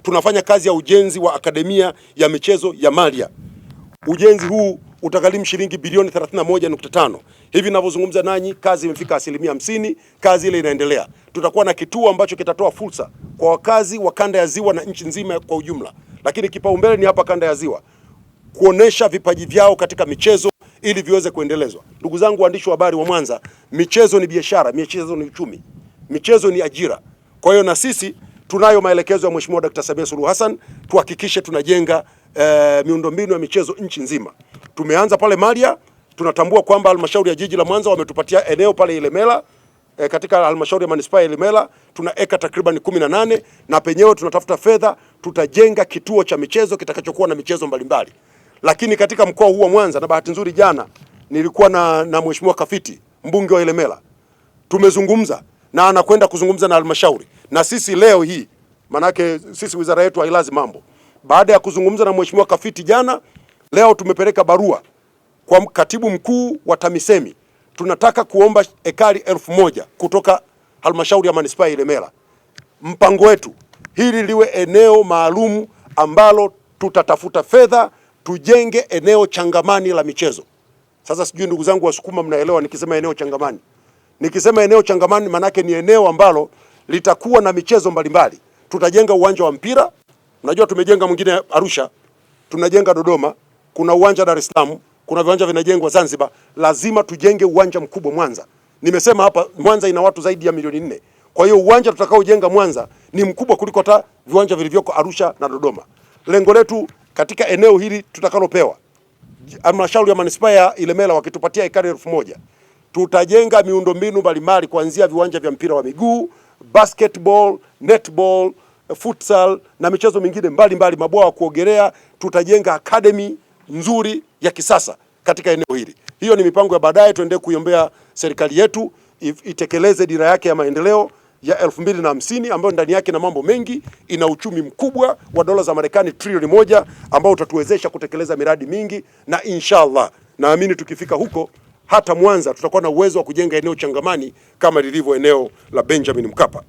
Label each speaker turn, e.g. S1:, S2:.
S1: tunafanya kazi ya ujenzi wa akademia ya michezo ya Malia. Ujenzi huu utagharimu shilingi bilioni 31.5. Hivi ninavyozungumza nanyi kazi imefika 50%, kazi ile inaendelea. Tutakuwa na kituo ambacho kitatoa fursa kwa wakazi wa kanda ya Ziwa na nchi nzima kwa ujumla. Lakini kipaumbele ni hapa kanda ya Ziwa, kuonesha vipaji vyao katika michezo ili viweze kuendelezwa. Ndugu zangu waandishi wa habari wa Mwanza, michezo ni biashara, michezo ni uchumi, michezo ni ajira. Kwa hiyo na sisi tunayo maelekezo ya Mheshimiwa Dkt. Samia Suluhu Hassan tuhakikishe tunajenga miundombinu ya michezo nchi nzima. Tumeanza pale Malia, tunatambua kwamba halmashauri ya jiji la Mwanza wametupatia eneo pale Ilemela. Katika halmashauri ya manispaa ya Ilemela tuna eka takriban 18 na penyewe tunatafuta fedha, tutajenga kituo cha michezo kitakachokuwa na michezo mbalimbali. Lakini katika mkoa huu wa Mwanza, na bahati nzuri jana nilikuwa na Mheshimiwa Kafiti, mbunge wa Ilemela, tumezungumza na anakwenda kuzungumza na halmashauri. Na sisi leo hii, manake sisi wizara yetu hailazi mambo, baada ya kuzungumza na Mheshimiwa Kafiti jana, leo tumepeleka barua kwa katibu mkuu wa TAMISEMI. Tunataka kuomba ekari 1000 kutoka halmashauri ya manispaa ya Ilemela. Mpango wetu hili liwe eneo maalum ambalo tutatafuta fedha tujenge eneo changamani la michezo. Sasa sijui ndugu zangu Wasukuma mnaelewa nikisema eneo changamani. Nikisema eneo changamani manake ni eneo ambalo litakuwa na michezo mbalimbali. Tutajenga uwanja wa mpira. Unajua tumejenga mwingine Arusha, tunajenga Dodoma, kuna uwanja Dar es Salaam, kuna viwanja vinajengwa Zanzibar. Lazima tujenge uwanja mkubwa Mwanza. Nimesema hapa Mwanza ina watu zaidi ya milioni 4. Kwa hiyo uwanja tutakaojenga Mwanza ni mkubwa kuliko hata viwanja vilivyoko Arusha na Dodoma. Lengo letu katika eneo hili tutakalopewa, halmashauri ya manispaa ya Ilemela wakitupatia ekari 1000, tutajenga miundombinu mbalimbali kuanzia viwanja vya mpira wa miguu, basketball, netball, futsal na michezo mingine mbalimbali, mabwawa ya kuogelea. Tutajenga academy nzuri ya kisasa katika eneo hili. Hiyo ni mipango ya baadaye. Tuendelee kuiombea serikali yetu itekeleze dira yake ya maendeleo ya 2050 ambayo ndani yake na mambo mengi. Ina uchumi mkubwa wa dola za Marekani trilioni 1 ambao utatuwezesha kutekeleza miradi mingi, na inshallah naamini tukifika huko hata Mwanza tutakuwa na uwezo wa kujenga eneo changamani kama lilivyo eneo la Benjamin Mkapa.